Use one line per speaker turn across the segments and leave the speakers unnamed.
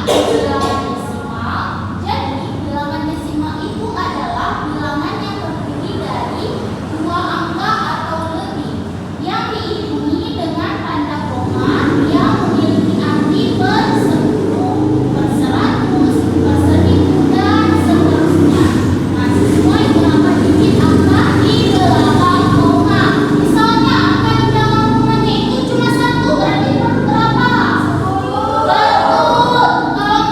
bilangan desimal. Jadi bilangan desimal itu adalah bilangan yang terdiri dari dua angka atau lebih yang diiringi dengan tanda koma yang memiliki arti per 10, per 100, per 1000 dan seterusnya. Nah, semua itu akan digit angka di belakang koma. Misalnya angka di belakang komanya itu cuma satu, berarti berapa? Betul. Kalau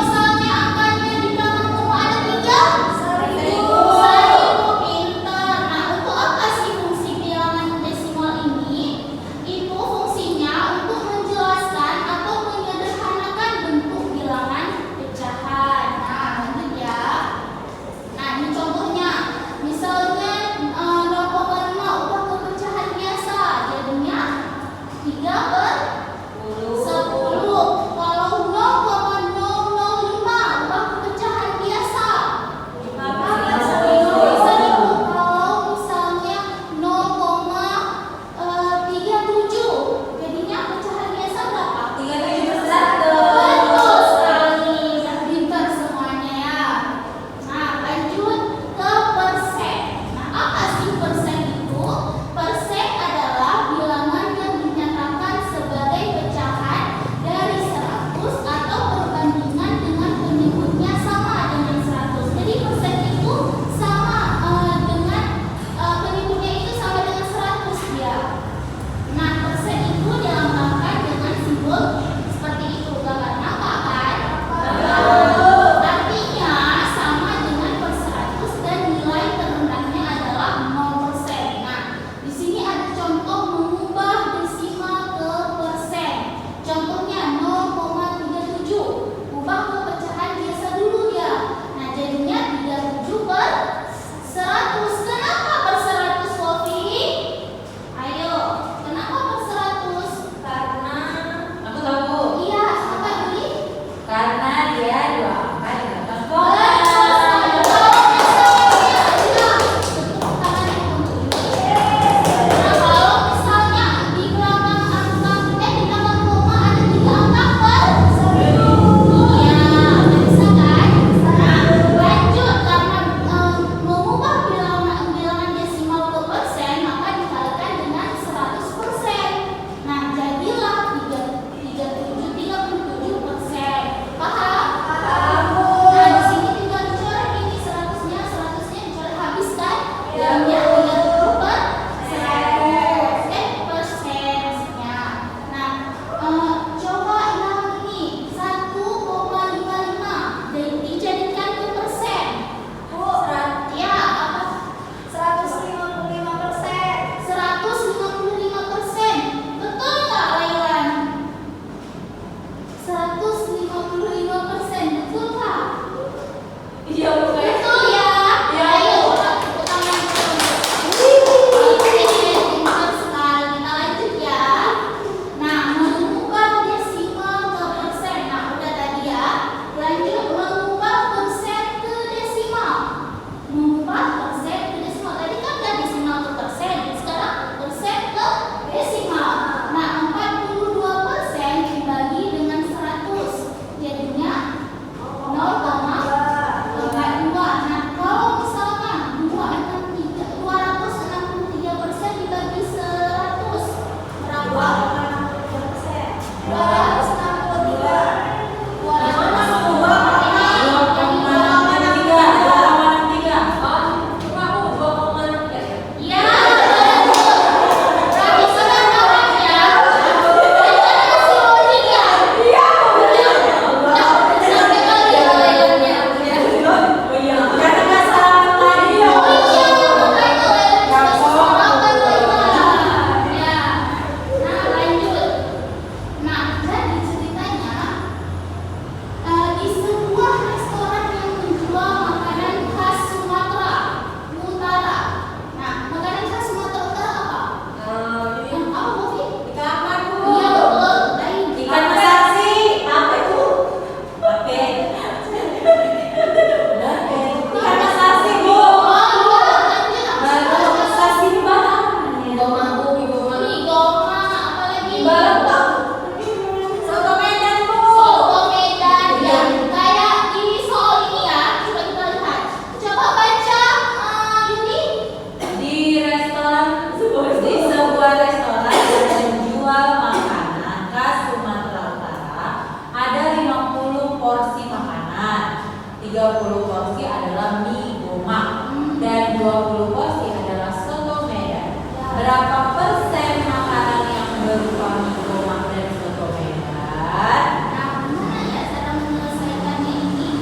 30 porsi adalah mie goma dan 20 porsi adalah soto Medan. Berapa persen makanan yang berupa mie goma dan soto Medan?
Nah, gimana ya cara menyelesaikannya ini?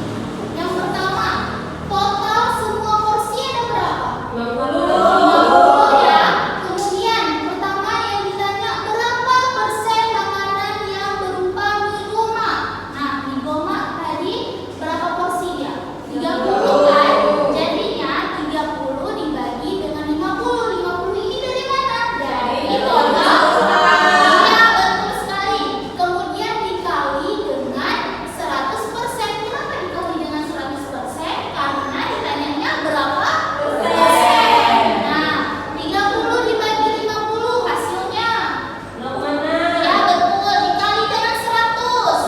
Yang pertama, total semua porsi ada berapa? 50 ya. Kemudian pertama yang ditanya berapa persen makanan yang berupa mie goma? Nah, mie goma tadi berapa porsi ya? 30 kan? Jadinya 30 dibagi dengan 50. 50 ini dari mana? Dari total. Iya, betul sekali. Kemudian dikali dengan 100%. Kenapa dikali dengan 100%? Karena ditanyanya berapa persen. Nah, 30 dibagi 50 hasilnya. Ya, betul. Dikali dengan 100.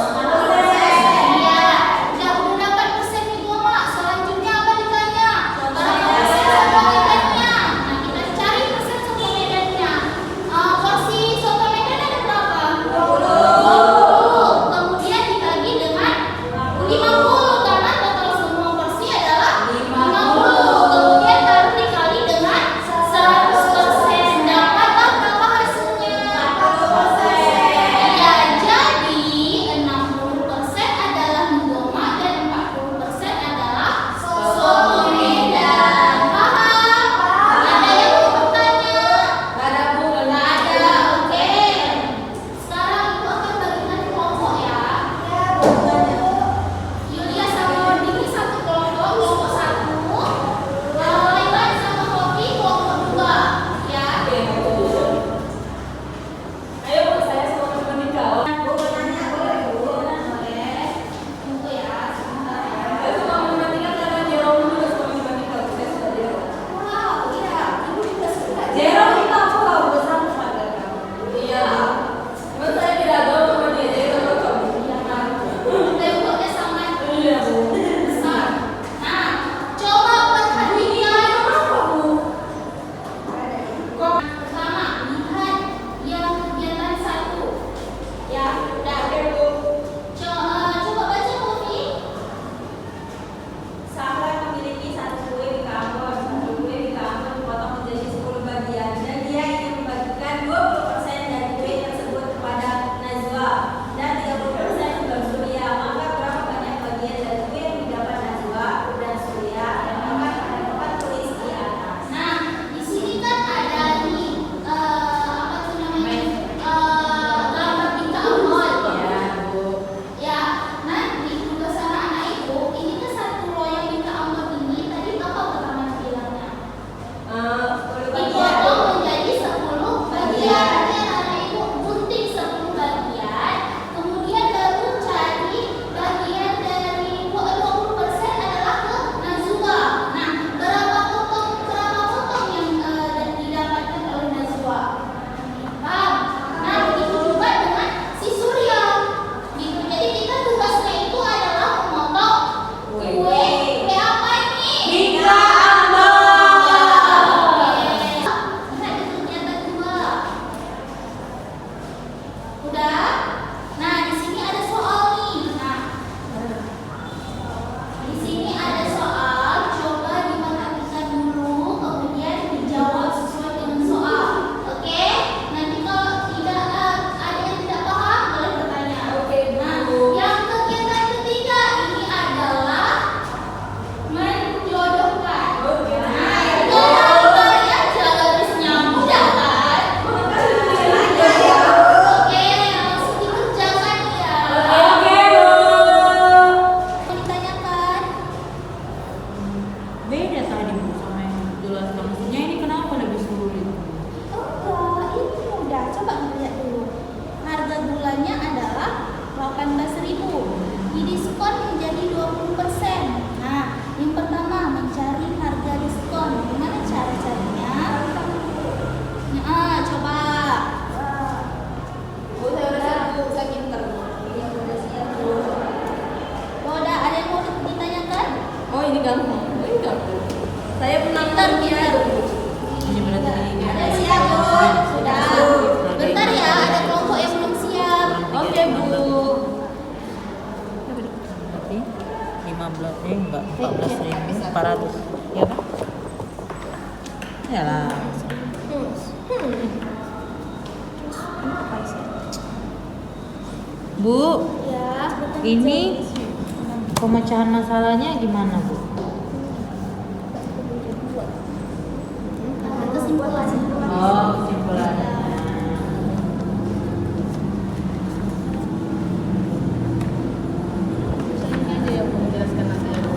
Iya. Udah dapat persen mie goma. Selanjutnya apa ditanya? Berapa persen soto Medannya? Nah, kita cari persen soto Medannya. Porsi soto Medan ada berapa? 20. Kemudian dibagi dengan 50 karena total semua porsi adalah 50. Kemudian baru dikali dengan 100%. Dapatlah berapa hasilnya? 40%. Ya, jadi 60% adalah mie goma dan 40% adalah soto Medan. Paham? Ada yang mau bertanya? Nggak ada. Oke. Sekarang Ibu akan bagikan kelompok ya. Yulia sama Wardini satu kelompok 1. Lailan sama Hobi kelompok 2. Ya.
Ayo saya semua teman kau.
Boleh. Tunggu ya, sebentar ya.
Saya semua matematika karena Jerome juga semua matematika. Saya sudah Jerome.
Wow, iya. Ibu juga suka.
Jerome kita apa? Bersama pada kamu. Iya. Cuma saya tidak tahu sama dia. Jadi kalau kamu.
Iya kan. Temboknya sama
Iya bu.
besar. Nah, coba perhatikan. Pertama, lihat yang kegiatan 1. Ya, udah. Coba baca Hobi.
Sahabat memiliki satu kue di kantor. Satu kue di kantor dipotong menjadi 10 bagian dan dia ingin membagikan 20% dari kue tersebut kepada Najwa dan 30% untuk Surya. Maka berapa banyak bagian dari kue yang didapat Najwa dan Surya yang akan ada tempat tulis di atas.
Nah, di sini kan ada nih apa tuh namanya? Gambar bintang awal.
Ya bu.
Ya, nanti tugas anak-anak itu ini kan satu loyang bintang awal ini tadi apa pertama bilangnya?
10 bagian.
Dipotong menjadi 10 bagian. Nanti anak-anak itu gunting 10 bagian, kemudian baru cari bagian dari 20% adalah ke Najwa. Nah, berapa potong yang didapatkan oleh Najwa? Paham? Nah, begitu juga dengan si Surya. Gitu. Jadi kita tugasnya itu adalah memotong kue. Kue apa ini?
Bika Ambon.
Lihat itu kegiatan 2. Udah? Nah, di sini ada soal nih. Nah, di sini ada soal. Coba diperhatikan dulu, kemudian dijawab sesuai dengan soal. Oke? Nanti kalau tidak ada yang tidak paham, boleh bertanya.
Oke,
Nah,
Bu.
yang kegiatan ketiga ini adalah menjodohkan.
Oke.
Nah, itu kali aja garisnya mudah kan? Oke, langsung dikerjakan ya.
Oke bu.
Mau ditanyakan?
Beda tadi bu sama yang jelaskan. Maksudnya ini kenapa lebih sulit?
Enggak, ini mudah. Coba lihat dulu. Harga bulannya adalah 18.000. Didiskon menjadi 20%. Nah, yang pertama mencari harga diskon. Gimana cara carinya? Nah, coba.
Bu saya udah siap bu, saya pinter.
Oh, udah ada yang mau ditanyakan?
Oh ini gampang. Oh ini gampang. Saya pernah
Pinter, pinter.
Ini berarti
Ada yang siap belum? Sudah. Bentar ya, ada kelompok yang belum siap.
Oke bu. Berarti 5
enggak 14.400 ya kan? Ya lah. Bu,
Ya.
ini pemecahan masalahnya gimana, Bu?
Kesimpulan.
Oh, kesimpulannya.
Ini aja yang mau menjelaskan hasilnya.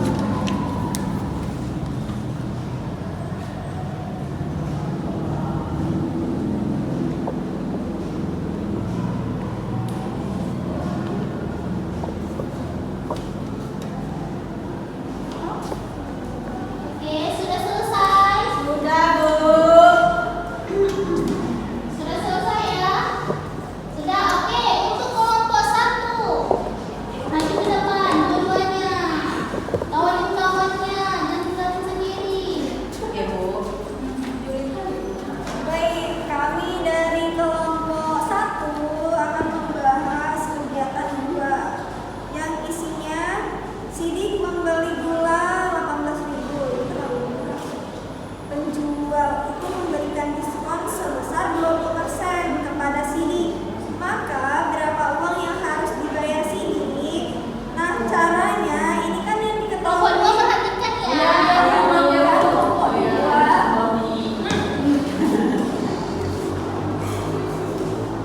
Oke, sudah selesai.
Sudah, Bu.
Sudah selesai ya? Sudah, oke. Untuk kelompok 1. Maju ke depan, dua-duanya. Tawarin kawannya, jangan tinggalin sendiri.
Oke, Bu.
Baik, kami dari kelompok 1 akan membahas kegiatan 2 yang isinya sidik membeli gula 18.000. Terlalu murah. Penjual itu memberikan diskon sebesar 20% kepada sidik. Maka berapa uang yang harus dibayar sidik? Nah, caranya ini kan yang
Kelompok
diketahui.
2 perhatikan ya.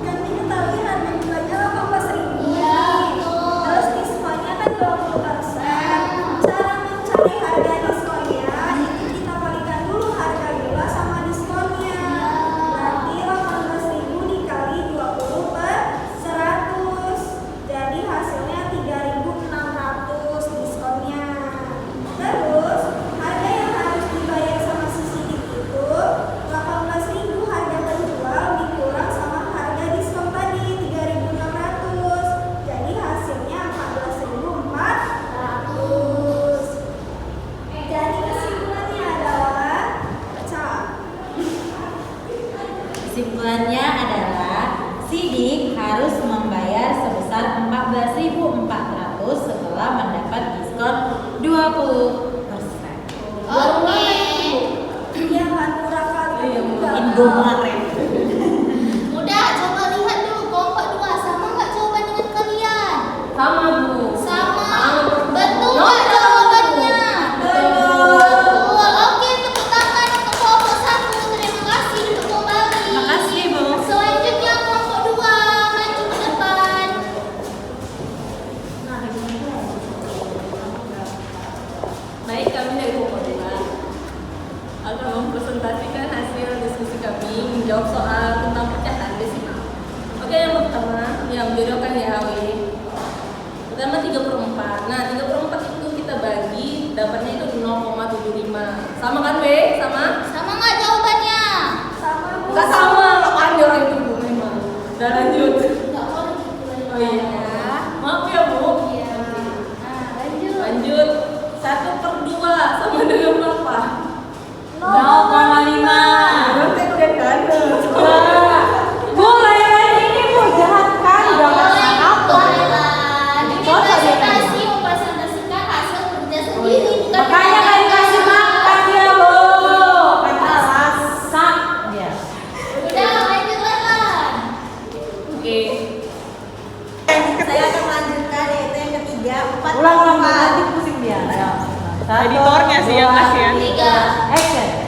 Yang diketahui harga jualnya 18.000.
Iya, betul.
Terus diskonnya kan 20%. Cara mencari harga diskonnya itu kita kalikan dulu harga gula sama diskonnya. Berarti 18.000 dikali 20 per 100. Jadi hasilnya 3.600 diskonnya. Terus harga yang harus dibayar sama si sidik itu 18.000 harga penjual dikurang sama harga diskon tadi 3.600. Jadi hasilnya 14.400. Jadi kesimpulannya adalah pecah.
Kesimpulannya adalah sidik harus membayar sebesar 14.400 setelah mendapat diskon 20%.
Oke.
Iya kan murah kali.
Indomaret.
Udah, coba lihat dulu kelompok 2 sama nggak jawaban dengan kalian?
Sama, Bu.
Sama. Betul nggak jawabannya? Betul. Oke, tepuk tangan untuk kelompok 1. Terima kasih untuk kembali.
Makasih, Bu.
Selanjutnya kelompok 2 maju ke depan.
Baik, kami dari kelompok 2 akan mempresentasikan hasil diskusi kami menjawab soal tentang pecahan desimal. Oke, yang pertama yang menjodohkan YHW. Pertama 3/4. Nah, 3/4 itu kita bagi dapatnya itu 0,75. Sama kan, B? Sama?
Sama nggak jawabannya?
Sama Bu.
Enggak sama, kan orang itu Bu memang. Dan lanjut.
Nggak boleh gitu.
Oh iya. Maaf ya, Bu.
Iya. Nah, lanjut.
Lanjut. 1/2 sama dengan berapa?
0,5.
Nanti udah kan.
Boleh, ini Bu jahat kan? Jangan apa.
Boleh lah. Ini presentasi mempresentasikan hasil kerja sendiri. bukan
Makanya
kerja
kalian kasih
nyata.
makan dia, Bu. Kata rasa dia.
Udah, lanjut Lan.
Oke.
Saya akan melanjutkan yaitu yang ketiga 4/4.
Ulang-ulang nanti pusing dia. Ya.
Editornya sih yang kasih ya.
3.
Action.